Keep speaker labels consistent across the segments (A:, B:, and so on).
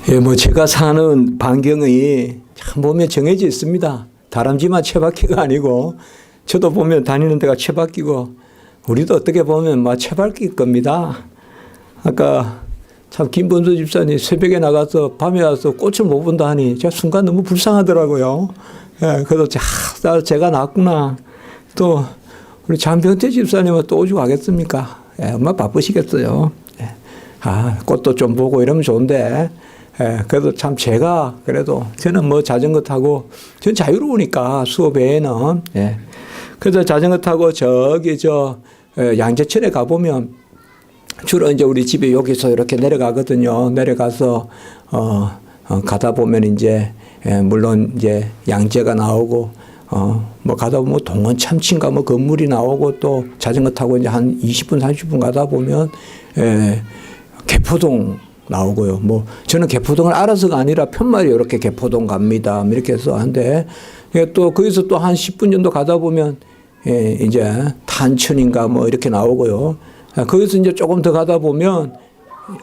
A: 예, 뭐 제가 사는 반경이 참 보면 정해져 있습니다. 다람쥐만 채바퀴가 아니고 저도 보면 다니는 데가 채바퀴고 우리도 어떻게 보면 막 채바퀴일 겁니다. 아까 참 김범수 집사님 새벽에 나가서 밤에 와서 꽃을 못 본다 하니 제가 순간 너무 불쌍하더라고요. 예, 그래서 제가 낫구나. 또 우리 장병태 집사님은 또 오시고 가겠습니까? 예, 엄마 바쁘시겠어요. 예. 꽃도 좀 보고 이러면 좋은데 예, 그래도 참 제가 그래도 저는 뭐 자전거 타고 전 자유로우니까 수업 외에는 예. 그래서 자전거 타고 저기 양재천에 가보면 주로 이제 우리 집에 여기서 이렇게 내려가거든요. 내려가서 가다 보면 이제 물론 이제 양재가 나오고 뭐 가다 보면 동원 참치인가 뭐 건물이 나오고 또 자전거 타고 이제 한 20분 30분 가다 보면 개포동 나오고요. 뭐 저는 개포동을 알아서가 아니라 편말이 이렇게 개포동 갑니다. 이렇게 해서 한데 또 거기서 또 한 10분 정도 가다 보면 이제 탄천인가 뭐 이렇게 나오고요. 거기서 이제 조금 더 가다 보면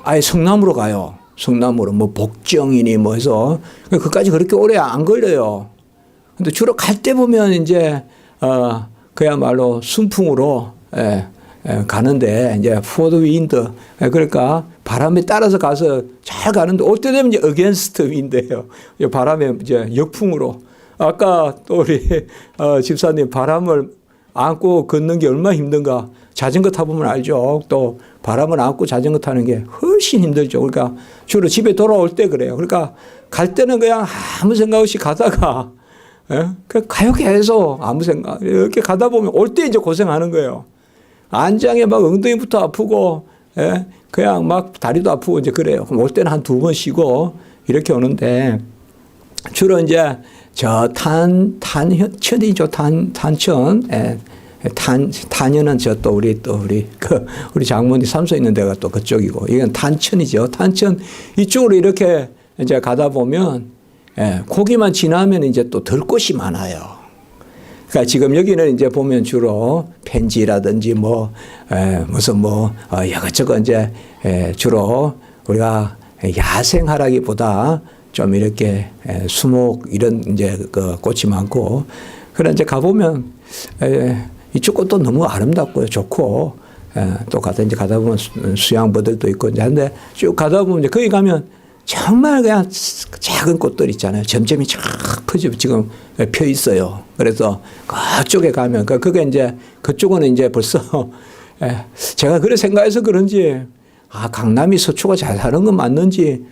A: 아예 성남으로 가요. 성남으로 뭐 복정이니 뭐 해서 그까지 그렇게 오래 안 걸려요. 근데 주로 갈 때 보면 이제 그야말로 순풍으로 가는데 이제 포드 윈드 그러니까 바람에 따라서 가서 잘 가는데 올 때 되면 이제 어게인스트 윈드예요. 바람에 이제 역풍으로 아까 또 우리 집사님 바람을 안고 걷는 게 얼마나 힘든가 자전거 타보면 알죠. 또 바람을 안고 자전거 타는 게 훨씬 힘들죠. 그러니까 주로 집에 돌아올 때 그래요. 그러니까 갈 때는 그냥 아무 생각 없이 가다가 가요 계속 아무 생각 이렇게 가다 보면 올 때 이제 고생하는 거예요. 안장에 막 엉덩이부터 아프고 그냥 막 다리도 아프고 이제 그래요. 그럼 올 때는 한 2번 쉬고 이렇게 오는데 주로 이제 저 탄천이죠. 탄천. 탄현은 우리 장모님 삼소 있는 데가 또 그쪽이고 이건 탄천이죠. 탄천 이쪽으로 이렇게 이제 가다 보면 거기만 지나면 이제 또 들꽃이 많아요. 그러니까 지금 여기는 이제 보면 주로 펜지라든지 뭐 무슨 뭐 이것저것 이제 주로 우리가 야생하라기보다 좀 이렇게 수목 이런 이제 그 꽃이 많고 그런 이제 가보면 이쪽 꽃도 너무 아름답고요, 좋고 또 가다 보면 수양버들도 있고 이제 한데 쭉 가다 보면 이제 거기 가면 정말 그냥 작은 꽃들 있잖아요. 점점이 쫙 퍼져 지금 펴 있어요. 그래서 그쪽에 가면 그게 이제 그쪽은 이제 벌써 제가 그래 생각해서 그런지 강남이 서초가 잘 사는 건 맞는지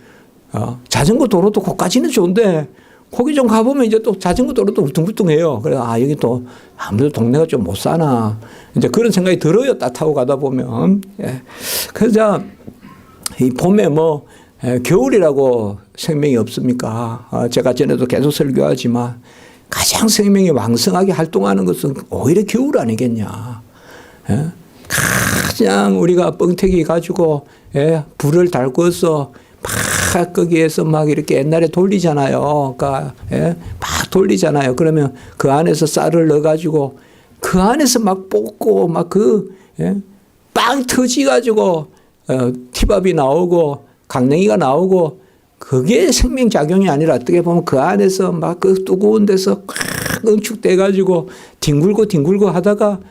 A: 자전거 도로도 거기까지는 좋은데 거기 좀 가보면 이제 또 자전거 도로도 울퉁불퉁해요. 그래서 여기 또 아무래도 동네가 좀 못 사나 이제 그런 생각이 들어요. 딱 타고 가다 보면 그래서 이 봄에 뭐 겨울이라고 생명이 없습니까? 제가 전에도 계속 설교하지만 가장 생명이 왕성하게 활동하는 것은 오히려 겨울 아니겠냐. 그냥 우리가 뻥튀기 가지고 불을 달궈서 막 거기에서 막 이렇게 옛날에 돌리잖아요. 그러니까 막 돌리잖아요. 그러면 그 안에서 쌀을 넣어가지고 그 안에서 막 볶고 막 빵 터지가지고 티밥이 나오고 강냉이가 나오고 그게 생명작용이 아니라 어떻게 보면 그 안에서 막 그 뜨거운 데서 꽉 응축돼가지고 뒹굴고 하다가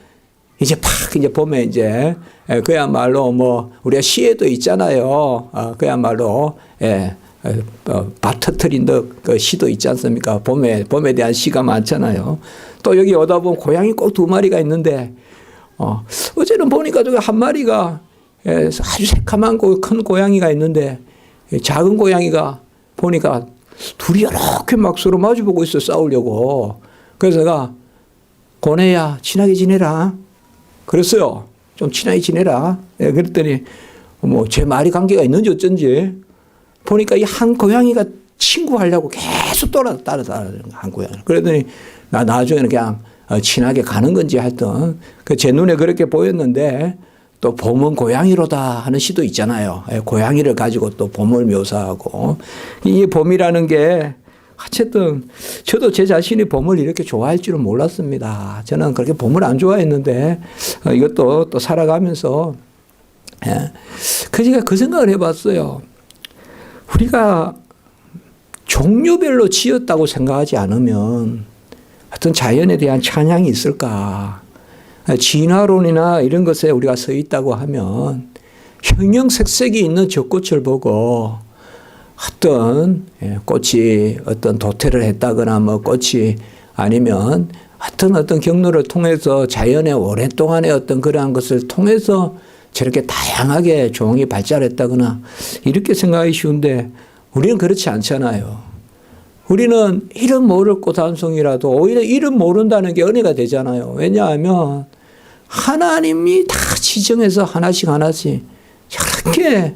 A: 이제 이제 봄에 이제 그야말로 뭐 우리가 시에도 있잖아요. 그야말로 밭 터트린 그 시도 있지 않습니까? 봄에 대한 시가 많잖아요. 또 여기 오다 보면 고양이 꼭 2마리가 있는데 어제는 보니까 저기 한 마리가 아주 새카만 큰 고양이가 있는데 작은 고양이가 보니까 둘이 이렇게 막 서로 마주보고 있어 싸우려고. 그래서 내가 고래야 친하게 지내라. 그랬어요. 좀 친하게 지내라. 그랬더니 뭐 제 말이 관계가 있는지 어쩐지 보니까 이 한 고양이가 친구하려고 계속 따라다니는 한 고양이. 그랬더니 나 나중에는 그냥 친하게 가는 건지 하여튼 제 눈에 그렇게 보였는데 또 봄은 고양이로다 하는 시도 있잖아요. 고양이를 가지고 또 봄을 묘사하고 이 봄이라는 게 어쨌든 저도 제 자신이 봄을 이렇게 좋아할 줄은 몰랐습니다. 저는 그렇게 봄을 안 좋아했는데 이것도 또 살아가면서 그러니까 그 생각을 해봤어요. 우리가 종류별로 지었다고 생각하지 않으면 어떤 자연에 대한 찬양이 있을까? 진화론이나 이런 것에 우리가 서 있다고 하면 형형색색이 있는 저 꽃을 보고 어떤 꽃이 어떤 도태를 했다거나 뭐 꽃이 아니면 어떤 경로를 통해서 자연의 오랫동안의 어떤 그러한 것을 통해서 저렇게 다양하게 종이 발달했다거나 이렇게 생각하기 쉬운데 우리는 그렇지 않잖아요. 우리는 이름 모를 꽃 한 송이라도 오히려 이름 모른다는 게 은혜가 되잖아요. 왜냐하면 하나님이 다 지정해서 하나씩 저렇게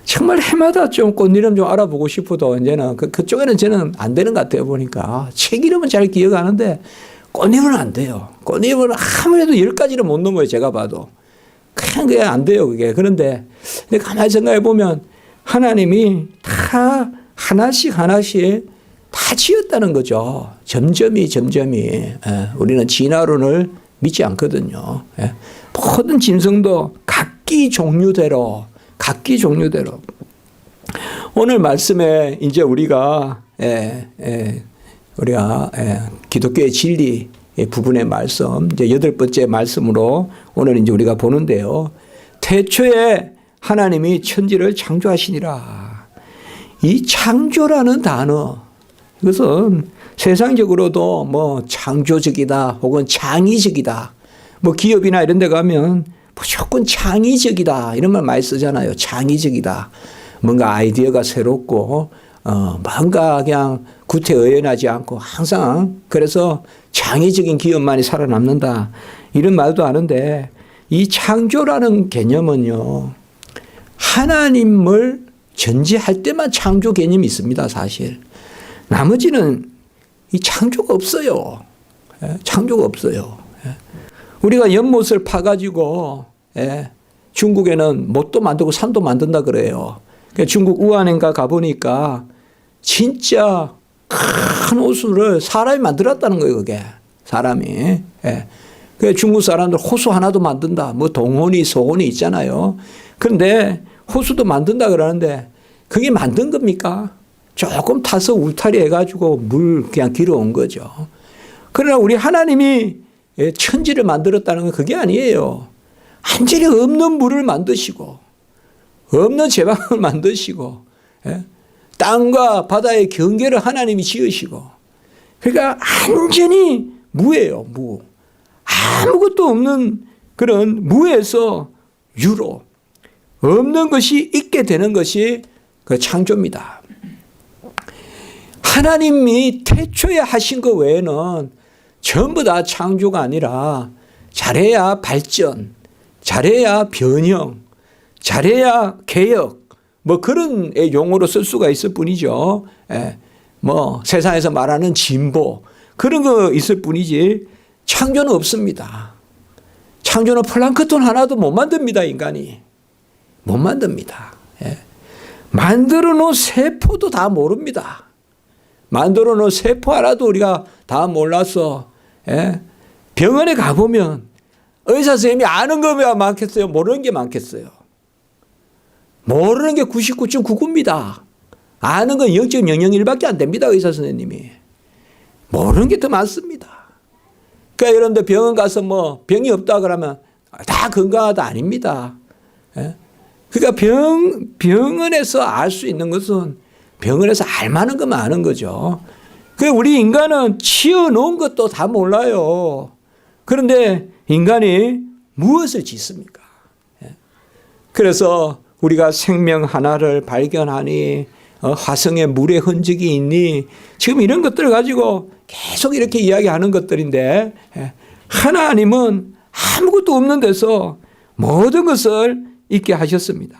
A: 정말 해마다 좀 꽃 이름 좀 알아보고 싶어도 이제는 그쪽에는 저는 안 되는 것 같아요. 보니까 책 이름은 잘 기억하는데 꽃 이름은 안 돼요. 꽃 이름은 아무래도 10가지를 못 넘어요. 제가 봐도. 그냥 그게 안 돼요. 그게. 그런데 가만히 생각해 보면 하나님이 다 하나씩 다 지었다는 거죠. 점점이. 우리는 진화론을 믿지 않거든요. 모든 짐승도 각기 종류대로. 오늘 말씀에 이제 우리가 기독교의 진리 부분의 말씀, 이제 8번째 말씀으로 오늘 이제 우리가 보는데요. 태초에 하나님이 천지를 창조하시니라. 이 창조라는 단어, 이것은 세상적으로도 뭐 창조적이다 혹은 창의적이다. 뭐 기업이나 이런 데 가면 무조건 창의적이다 이런 말 많이 쓰잖아요. 창의적이다. 뭔가 아이디어가 새롭고 뭔가 그냥 구태의연하지 않고 항상 그래서 창의적인 기업만이 살아남는다 이런 말도 하는데 이 창조라는 개념은요. 하나님을 전제할 때만 창조 개념이 있습니다. 사실. 나머지는 이 창조가 없어요. 창조가 없어요. 우리가 연못을 파가지고 중국에는 못도 만들고 산도 만든다 그래요. 중국 우한인가 가보니까 진짜 큰 호수를 사람이 만들었다는 거예요. 그게 사람이. 중국 사람들 호수 하나도 만든다. 뭐 동혼이 소혼이 있잖아요. 그런데 호수도 만든다 그러는데 그게 만든 겁니까? 조금 타서 울타리 해가지고 물 그냥 길어온 거죠. 그러나 우리 하나님이 천지를 만들었다는 건 그게 아니에요. 완전히 없는 물을 만드시고 없는 제방을 만드시고 땅과 바다의 경계를 하나님이 지으시고 그러니까 완전히 무예요. 무. 아무것도 없는 그런 무에서 유로 없는 것이 있게 되는 것이 그 창조입니다. 하나님이 태초에 하신 것 외에는 전부 다 창조가 아니라 잘해야 발전, 잘해야 변형, 잘해야 개혁 뭐 그런 용어로 쓸 수가 있을 뿐이죠. 뭐 세상에서 말하는 진보 그런 거 있을 뿐이지 창조는 없습니다. 창조는 플랑크톤 하나도 못 만듭니다. 인간이. 못 만듭니다. 만들어 놓은 세포도 다 모릅니다. 만들어 놓은 세포 하나도 우리가 다 몰라서 병원에 가보면 의사 선생님이 아는 것이 많겠어요? 모르는 게 많겠어요? 모르는 게 99.99입니다. 아는 건 0.001밖에 안 됩니다. 의사 선생님이. 모르는 게 더 많습니다. 그러니까 여러분들 병원 가서 뭐 병이 없다 그러면 다 건강하다 아닙니다. 그러니까 병원에서 알 수 있는 것은 병원에서 알 만한 것만 아는 거죠. 우리 인간은 치워놓은 것도 다 몰라요. 그런데 인간이 무엇을 짓습니까? 그래서 우리가 생명 하나를 발견하니 화성에 물의 흔적이 있니 지금 이런 것들을 가지고 계속 이렇게 이야기하는 것들인데 하나님은 아무것도 없는 데서 모든 것을 있게 하셨습니다.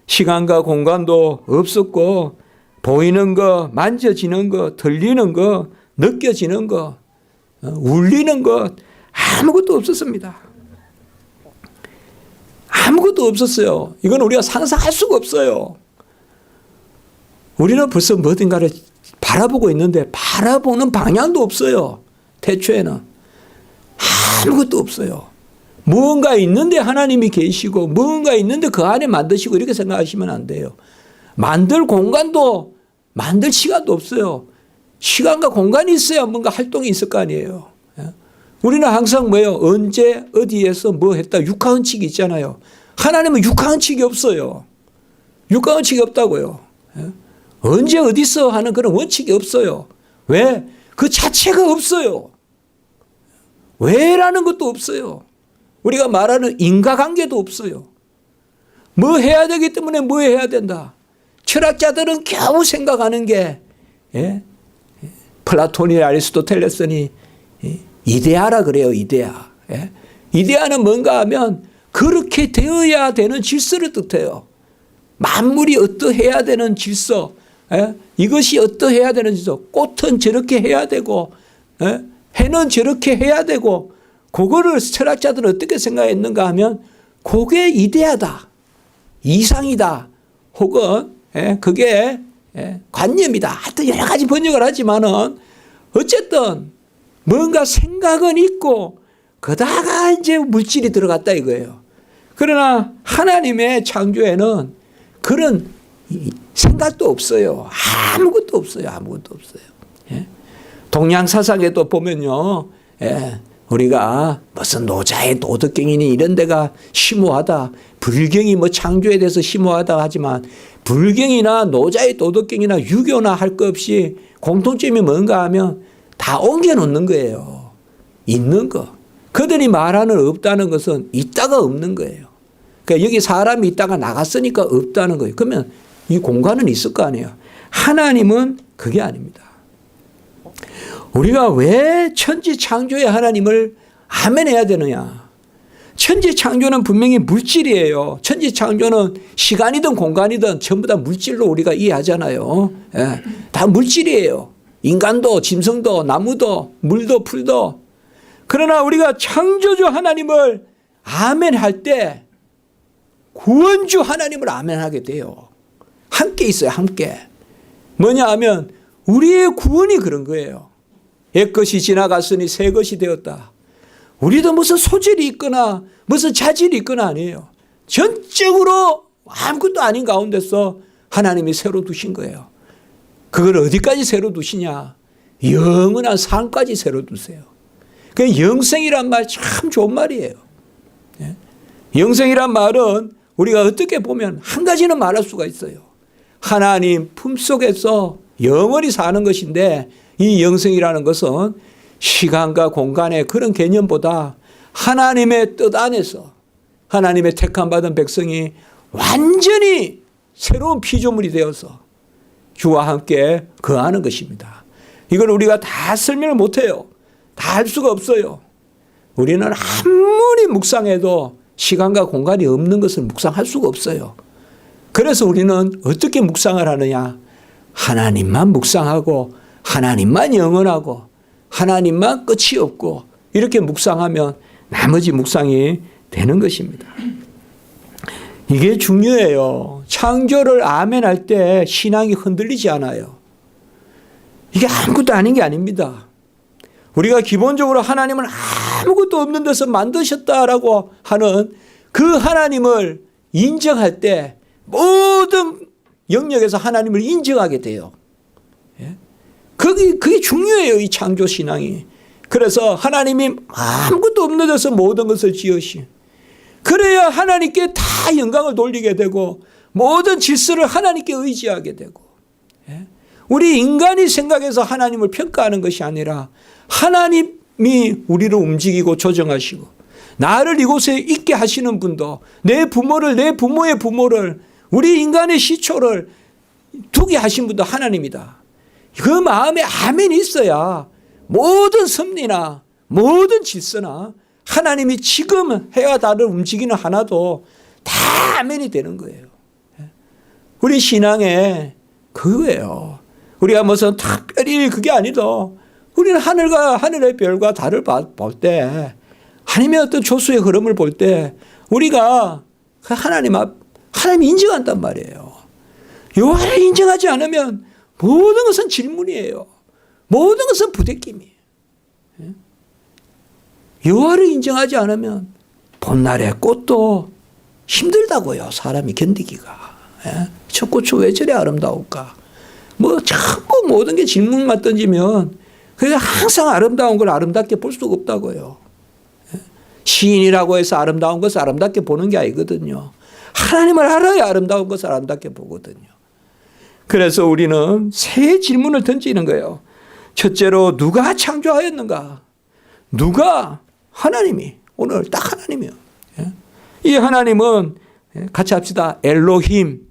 A: 시간과 공간도 없었고 보이는 것, 만져지는 것, 들리는 것, 느껴지는 것, 울리는 것 아무것도 없었습니다. 아무것도 없었어요. 이건 우리가 상상할 수가 없어요. 우리는 벌써 뭐든가를 바라보고 있는데 바라보는 방향도 없어요. 태초에는. 아무것도 없어요. 무언가 있는데 하나님이 계시고 무언가 있는데 그 안에 만드시고 이렇게 생각하시면 안 돼요. 만들 공간도 만들 시간도 없어요. 시간과 공간이 있어야 뭔가 활동이 있을 거 아니에요. 우리는 항상 뭐예요? 언제 어디에서 뭐 했다. 육하원칙이 있잖아요. 하나님은 육하원칙이 없어요. 육하원칙이 없다고요. 언제 어디서 하는 그런 원칙이 없어요. 왜? 그 자체가 없어요. 왜라는 것도 없어요. 우리가 말하는 인과관계도 없어요. 뭐 해야 되기 때문에 뭐 해야 된다. 철학자들은 겨우 생각하는 게 플라톤이 아리스토텔레스니 이데아라 그래요. 이데아. 이데아는 뭔가 하면 그렇게 되어야 되는 질서를 뜻해요. 만물이 어떠해야 되는 질서. 이것이 어떠해야 되는 질서. 꽃은 저렇게 해야 되고 해는 저렇게 해야 되고 그거를 철학자들은 어떻게 생각했는가 하면 그게 이데아다. 이상이다. 혹은 그게 관념이다. 하여튼 여러 가지 번역을 하지만은 어쨌든 뭔가 생각은 있고 그다가 이제 물질이 들어갔다 이거예요. 그러나 하나님의 창조에는 그런 생각도 없어요. 아무것도 없어요. 아무것도 없어요. 동양사상에도 보면요. 우리가 무슨 노자의 도덕경이니 이런 데가 심오하다. 불경이 뭐 창조에 대해서 심오하다 하지만 불경이나 노자의 도덕경이나 유교나 할 것 없이 공통점이 뭔가 하면 다 옮겨놓는 거예요. 있는 거. 그들이 말하는 없다는 것은 있다가 없는 거예요. 그러니까 여기 사람이 있다가 나갔으니까 없다는 거예요. 그러면 이 공간은 있을 거 아니에요. 하나님은 그게 아닙니다. 우리가 왜 천지 창조의 하나님을 아멘해야 되느냐. 천지 창조는 분명히 물질이에요. 천지 창조는 시간이든 공간이든 전부 다 물질로 우리가 이해하잖아요. 다 물질이에요. 인간도 짐승도 나무도 물도 풀도. 그러나 우리가 창조주 하나님을 아멘할 때 구원주 하나님을 아멘하게 돼요. 함께 있어요. 함께. 뭐냐 하면 우리의 구원이 그런 거예요. 옛것이 지나갔으니 새 것이 되었다. 우리도 무슨 소질이 있거나 무슨 자질이 있거나 아니에요. 전적으로 아무것도 아닌 가운데서 하나님이 새로 두신 거예요. 그걸 어디까지 새로 두시냐. 영원한 삶까지 새로 두세요. 그 영생이란 말 참 좋은 말이에요. 영생이란 말은 우리가 어떻게 보면 한 가지는 말할 수가 있어요. 하나님 품속에서 영원히 사는 것인데 이 영생이라는 것은 시간과 공간의 그런 개념보다 하나님의 뜻 안에서 하나님의 택함 받은 백성이 완전히 새로운 피조물이 되어서 주와 함께 거하는 것입니다. 이걸 우리가 다 설명을 못해요. 다 할 수가 없어요. 우리는 아무리 묵상해도 시간과 공간이 없는 것을 묵상할 수가 없어요. 그래서 우리는 어떻게 묵상을 하느냐. 하나님만 묵상하고 하나님만 영원하고 하나님만 끝이 없고 이렇게 묵상하면 나머지 묵상이 되는 것입니다. 이게 중요해요. 창조를 아멘할 때 신앙이 흔들리지 않아요. 이게 아무것도 아닌 게 아닙니다. 우리가 기본적으로 하나님은 아무것도 없는 데서 만드셨다라고 하는 그 하나님을 인정할 때 모든 영역에서 하나님을 인정하게 돼요. 그게 중요해요. 이 창조 신앙이. 그래서 하나님이 아무것도 없는 데서 모든 것을 지으신. 그래야 하나님께 다 영광을 돌리게 되고 모든 질서를 하나님께 의지하게 되고. 우리 인간이 생각해서 하나님을 평가하는 것이 아니라 하나님이 우리를 움직이고 조정하시고 나를 이곳에 있게 하시는 분도 내 부모를 내 부모의 부모를 우리 인간의 시초를 두게 하신 분도 하나님이다. 그 마음에 아멘이 있어야 모든 섭리나 모든 질서나 하나님이 지금 해와 달을 움직이는 하나도 다 아멘이 되는 거예요. 우리 신앙에 그거예요. 우리가 무슨 특별히 그게 아니라 우리는 하늘과 하늘의 별과 달을 볼 때 하나님의 어떤 조수의 흐름을 볼 때 우리가 그 하나님 인정한단 말이에요. 여호와를 인정하지 않으면 모든 것은 질문이에요. 모든 것은 부대낌이에요. 여호와를 인정하지 않으면 봄날의 꽃도 힘들다고요. 사람이 견디기가. 첫 꽃이 왜 저리 아름다울까? 뭐 전부 모든 게 질문만 던지면 그래서 항상 아름다운 걸 아름답게 볼 수가 없다고요. 시인이라고 해서 아름다운 것을 아름답게 보는 게 아니거든요. 하나님을 알아야 아름다운 것을 아름답게 보거든요. 그래서 우리는 세 질문을 던지는 거예요. 첫째로 누가 창조하였는가? 누가? 하나님이. 오늘 딱 하나님이요. 이 하나님은 같이 합시다. 엘로힘.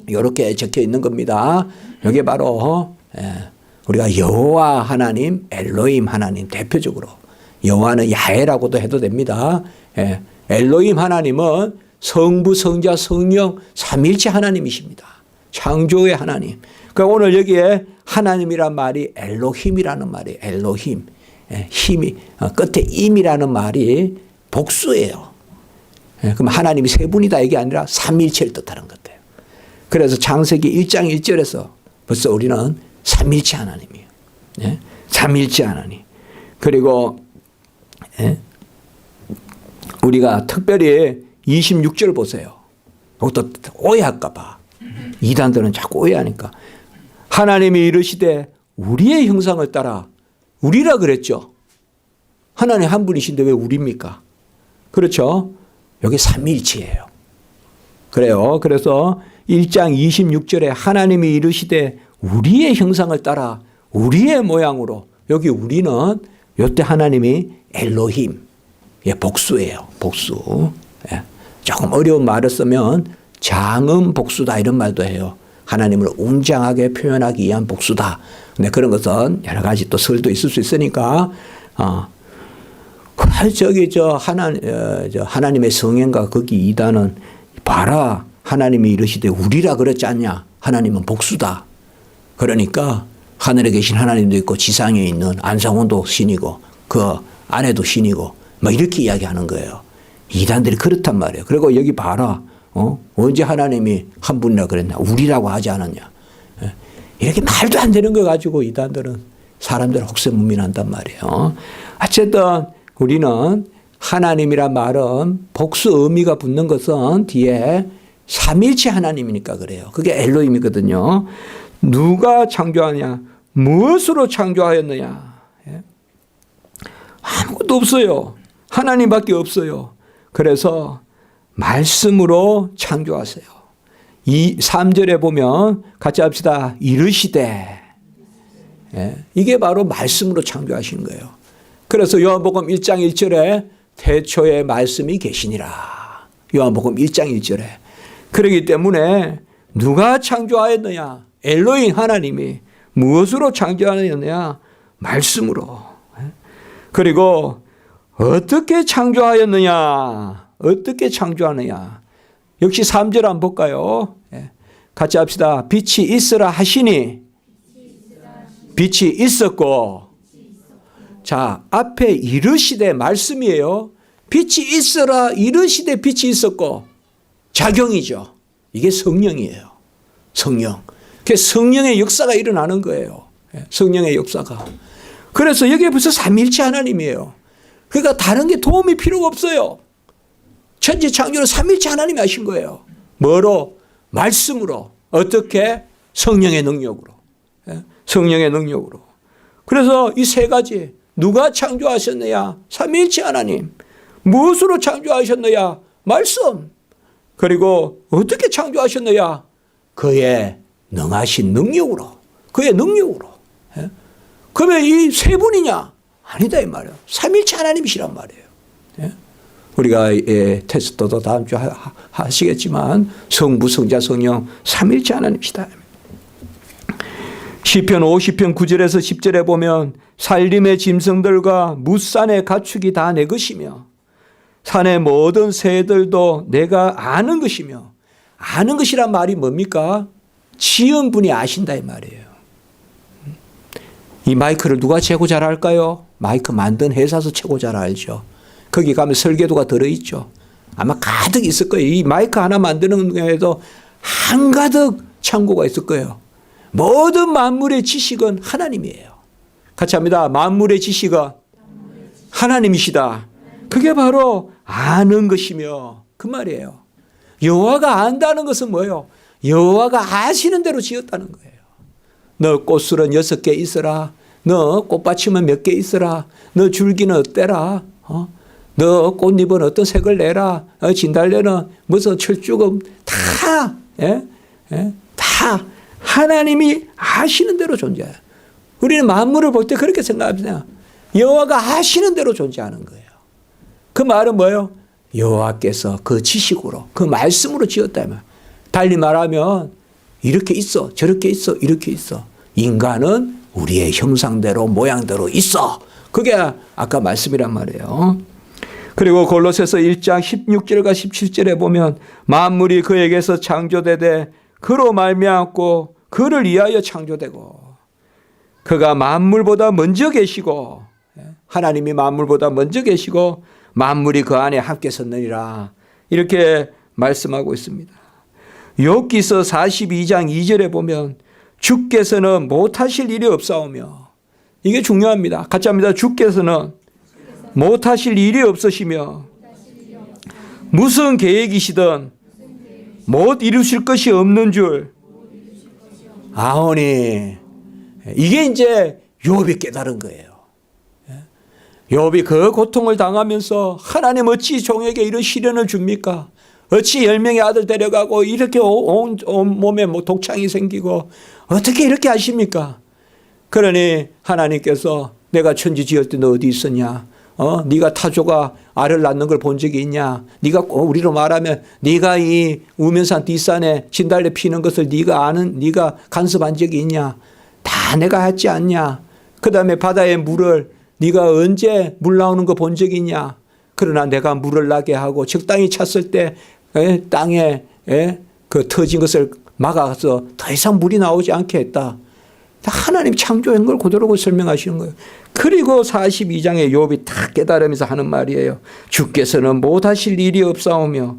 A: 이렇게 적혀 있는 겁니다. 이게 바로 우리가 여호와 하나님, 엘로힘 하나님 대표적으로. 여호와는 야훼라고도 해도 됩니다. 엘로힘 하나님은 성부, 성자, 성령 삼일체 하나님이십니다. 창조의 하나님. 그러니까 오늘 여기에 하나님이란 말이 엘로힘이라는 말이에요. 엘로힘. 힘이 끝에 임이라는 말이 복수예요. 그럼 하나님이 세 분이다 이게 아니라 삼일체를 뜻하는 것 같아요. 그래서 창세기 1장 1절에서 벌써 우리는 삼일체 하나님이에요. 삼일체 하나님. 그리고 우리가 특별히 26절 보세요. 이것도 오해할까 봐. 이단들은 자꾸 오해하니까. 하나님이 이르시되 우리의 형상을 따라 우리라 그랬죠. 하나님 한 분이신데 왜 우리입니까? 그렇죠. 여기 삼일체예요. 그래요. 그래서 1장 26절에 하나님이 이르시되 우리의 형상을 따라 우리의 모양으로 여기 우리는 이때 하나님이 엘로힘 복수예요. 복수. 조금 어려운 말을 쓰면 장음 복수다 이런 말도 해요. 하나님을 웅장하게 표현하기 위한 복수다. 근데 그런 것은 여러 가지 또 설도 있을 수 있으니까 하나님의 성행과 거기 이단은 봐라 하나님이 이르시되 우리라 그랬지 않냐. 하나님은 복수다. 그러니까 하늘에 계신 하나님도 있고 지상에 있는 안상원도 신이고 그 아내도 신이고 막 이렇게 이야기하는 거예요. 이단들이 그렇단 말이에요. 그리고 여기 봐라. 언제 하나님이 한 분이라 그랬나. 우리라고 하지 않았냐. 이렇게 말도 안 되는 거 가지고 이단들은 사람들을 혹세무민한단 말이에요. 어쨌든 우리는 하나님이란 말은 복수 의미가 붙는 것은 뒤에 삼일체 하나님이니까 그래요. 그게 엘로힘이거든요. 누가 창조하냐? 무엇으로 창조하였느냐? 아무것도 없어요. 하나님밖에 없어요. 그래서 말씀으로 창조하세요. 3절에 보면 같이 합시다. 이르시되. 이게 바로 말씀으로 창조하신 거예요. 그래서 요한복음 1장 1절에 태초에 말씀이 계시니라. 요한복음 1장 1절에. 그렇기 때문에 누가 창조하였느냐? 엘로힘 하나님이 무엇으로 창조하였느냐? 말씀으로. 그리고 어떻게 창조하였느냐? 어떻게 창조하느냐? 역시 3절 한번 볼까요? 같이 합시다. 빛이 있으라 하시니 빛이 있었고. 자, 앞에 이르시되 말씀이에요. 빛이 있으라 이르시되 빛이 있었고. 작용이죠. 이게 성령이에요. 성령. 그 성령의 역사가 일어나는 거예요. 성령의 역사가. 그래서 여기에 벌써 삼일체 하나님이에요. 그러니까 다른 게 도움이 필요가 없어요. 천지 창조를 삼일체 하나님이 하신 거예요. 뭐로? 말씀으로. 어떻게? 성령의 능력으로. 성령의 능력으로. 그래서 이 세 가지 누가 창조하셨느냐? 삼일체 하나님. 무엇으로 창조하셨느냐? 말씀. 그리고 어떻게 창조하셨느냐? 그의 능하신 능력으로. 그의 능력으로. 그러면 이 세 분이냐? 아니다 이 말이에요. 삼일체 하나님이시란 말이에요. 우리가 테스트도 다음 주 하시겠지만 성부, 성자, 성령 삼일체 하나님이시다. 시편 50편 9절에서 10절에 보면 산림의 짐승들과 무산의 가축이 다 내 것이며 산의 모든 새들도 내가 아는 것이며. 아는 것이란 말이 뭡니까? 지은 분이 아신다 이 말이에요. 이 마이크를 누가 최고 잘 알까요? 마이크 만든 회사에서 최고 잘 알죠. 거기 가면 설계도가 들어있죠. 아마 가득 있을 거예요. 이 마이크 하나 만드는 데에도 한가득 창고가 있을 거예요. 모든 만물의 지식은 하나님이에요. 같이 합니다. 만물의 지식은 하나님이시다. 그게 바로 아는 것이며 그 말이에요. 여호와가 안다는 것은 뭐예요? 여호와가 아시는 대로 지었다는 거예요. 너 꽃술은 6개 있어라. 너 꽃받침은 몇 개 있어라. 너 줄기는 어때라. 너 꽃잎은 어떤 색을 내라. 진달래는 무슨 철쭉음 다, 다 하나님이 아시는 대로 존재해요. 우리는 만물을 볼 때 그렇게 생각합니다. 여호와가 아시는 대로 존재하는 거예요. 그 말은 뭐예요? 여호와께서 그 지식으로, 그 말씀으로 지었다면. 달리 말하면 이렇게 있어, 저렇게 있어, 이렇게 있어. 인간은 우리의 형상대로 모양대로 있어. 그게 아까 말씀이란 말이에요. 그리고 골로새서 1장 16절과 17절에 보면 만물이 그에게서 창조되되 그로 말미암고 그를 위하여 창조되고 그가 만물보다 먼저 계시고 하나님이 만물보다 먼저 계시고 만물이 그 안에 함께 섰느니라. 이렇게 말씀하고 있습니다. 욥기서 42장 2절에 보면 주께서는 못하실 일이 없사오며, 이게 중요합니다. 같이 합니다. 주께서는 못하실 일이 없으시며 무슨 계획이시든 못 이루실 것이 없는 줄 아오니. 이게 이제 욥이 깨달은 거예요. 욥이 그 고통을 당하면서 하나님 어찌 종에게 이런 시련을 줍니까? 어찌 10명의 아들 데려가고 이렇게 온 몸에 독창이 생기고 어떻게 이렇게 하십니까? 그러니 하나님께서 내가 천지 지을 때 너 어디 있었냐? 네가 타조가 알을 낳는 걸 본 적이 있냐? 네가 우리로 말하면 네가 이 우면산 뒷산에 진달래 피는 것을 네가 아는, 네가 간섭한 적이 있냐? 다 내가 했지 않냐? 그 다음에 바다의 물을 네가 언제 물 나오는 거 본 적이 있냐? 그러나 내가 물을 나게 하고 적당히 찼을 때 땅에 그 터진 것을 막아서 더 이상 물이 나오지 않게 했다. 하나님 창조한 걸 그대로 설명하시는 거예요. 그리고 42장에 욥이 다 깨달으면서 하는 말이에요. 주께서는 못하실 일이 없사오며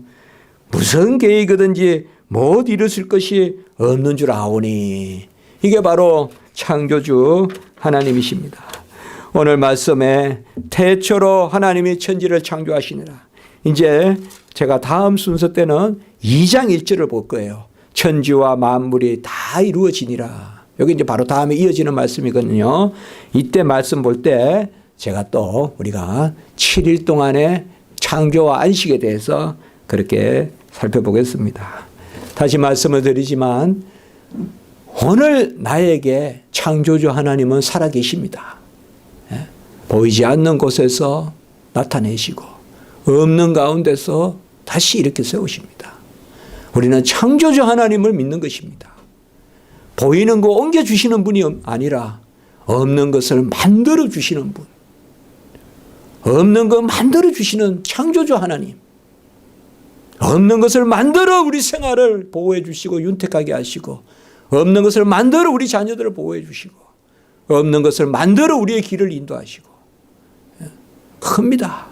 A: 무슨 계획이든지 못 이루실 것이 없는 줄 아오니. 이게 바로 창조주 하나님이십니다. 오늘 말씀에 태초로 하나님이 천지를 창조하시니라. 이제 제가 다음 순서 때는 2장 1절을 볼 거예요. 천지와 만물이 다 이루어지니라. 여기 이제 바로 다음에 이어지는 말씀이거든요. 이때 말씀 볼 때 제가 또 우리가 7일 동안의 창조와 안식에 대해서 그렇게 살펴보겠습니다. 다시 말씀을 드리지만 오늘 나에게 창조주 하나님은 살아계십니다. 보이지 않는 곳에서 나타내시고 없는 가운데서 다시 이렇게 세우십니다. 우리는 창조주 하나님을 믿는 것입니다. 보이는 거 옮겨주시는 분이 아니라 없는 것을 만들어주시는 분, 없는 거 만들어주시는 창조주 하나님, 없는 것을 만들어 우리 생활을 보호해 주시고 윤택하게 하시고, 없는 것을 만들어 우리 자녀들을 보호해 주시고, 없는 것을 만들어 우리의 길을 인도하시고. 큽니다.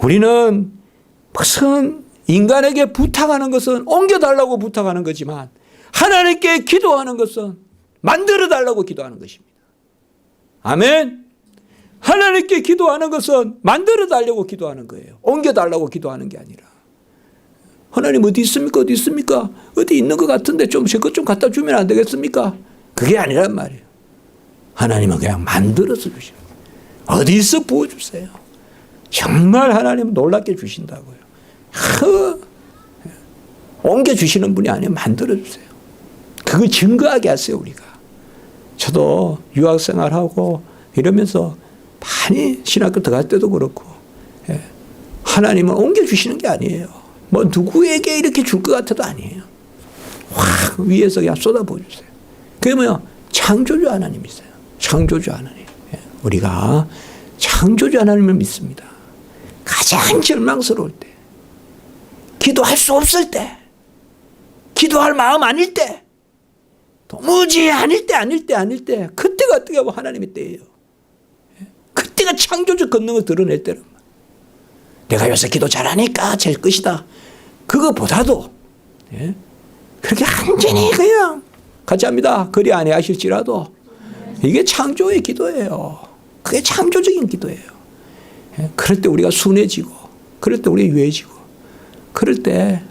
A: 우리는 무슨 인간에게 부탁하는 것은 옮겨달라고 부탁하는 거지만 하나님께 기도하는 것은 만들어달라고 기도하는 것입니다. 아멘. 하나님께 기도하는 것은 만들어달라고 기도하는 거예요. 옮겨달라고 기도하는 게 아니라. 하나님 어디 있습니까? 어디 있습니까? 어디 있는 것 같은데 좀 제 것 좀 갖다 주면 안 되겠습니까? 그게 아니란 말이에요. 하나님은 그냥 만들어서 주십니다. 어디서 부어주세요. 정말 하나님은 놀랍게 주신다고요. 옮겨주시는 분이 아니에요. 만들어주세요. 그걸 증거하게 하세요. 우리가. 저도 유학생활하고 이러면서 많이 신학교 들어갈 때도 그렇고 하나님은 옮겨주시는 게 아니에요. 뭐 누구에게 이렇게 줄 것 같아도 아니에요. 확 위에서 그냥 쏟아부어주세요. 그게 뭐야? 창조주 하나님이세요. 창조주 하나님. 우리가 창조주 하나님을 믿습니다. 가장 절망스러울 때, 기도할 수 없을 때, 기도할 마음 아닐 때, 도무지 아닐 때, 그때가 어떻게 보면 하나님의 때예요. 그때가 창조적 권능을 드러낼 때는 내가 요새 기도 잘하니까 될 것이다. 그거보다도 그렇게 완전히 그냥 같이 합니다. 그리 아니 하실지라도 이게 창조의 기도예요. 그게 창조적인 기도예요. 그럴 때 우리가 순해지고, 그럴 때 우리가 유해지고, 그럴 때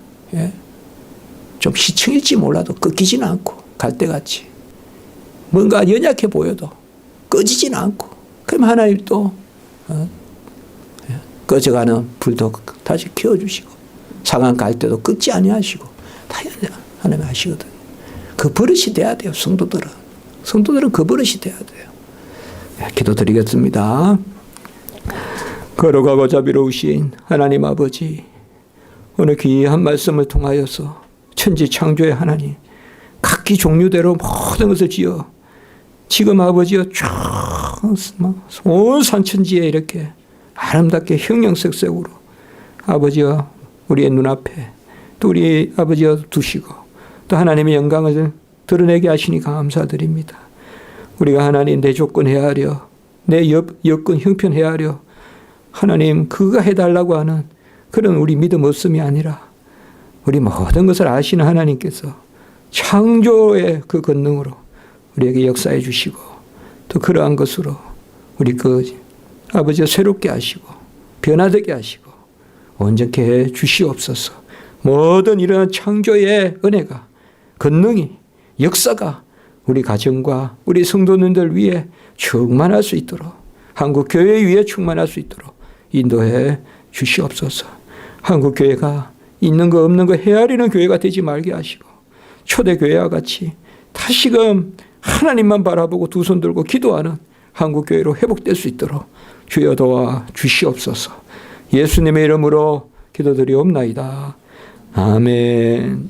A: 좀 시층일지 몰라도 꺾이지는 않고 갈대같이 뭔가 연약해 보여도 꺼지지는 않고, 그럼 하나님 또 꺼져가는 불도 다시 켜주시고, 상한 갈 때도 끄지 아니하시고 다 하나님 하시거든요. 그 버릇이 돼야 돼요. 성도들은 그 버릇이 돼야 돼요. 기도드리겠습니다. 거룩하고 자비로우신 하나님 아버지, 오늘 귀한 말씀을 통하여서 천지 창조의 하나님, 각기 종류대로 모든 것을 지어 지금 아버지여 온 산천지에 이렇게 아름답게 형형색색으로 아버지여 우리의 눈앞에 또 우리 아버지여 두시고 또 하나님의 영광을 드러내게 하시니 감사드립니다. 우리가 하나님 내 조건 헤아려, 내 여건 형편 헤아려 하나님 그가 해달라고 하는 그런 우리 믿음 없음이 아니라 우리 모든 것을 아시는 하나님께서 창조의 그 권능으로 우리에게 역사해 주시고 또 그러한 것으로 우리 아버지가 새롭게 하시고 변화되게 하시고 온전케 해 주시옵소서. 모든 이런 창조의 은혜가, 권능이, 역사가 우리 가정과 우리 성도님들 위해 충만할 수 있도록, 한국 교회 위에 충만할 수 있도록 인도해 주시옵소서. 한국 교회가 있는 거 없는 거 헤아리는 교회가 되지 말게 하시고 초대교회와 같이 다시금 하나님만 바라보고 두 손 들고 기도하는 한국교회로 회복될 수 있도록 주여 도와 주시옵소서. 예수님의 이름으로 기도드리옵나이다. 아멘.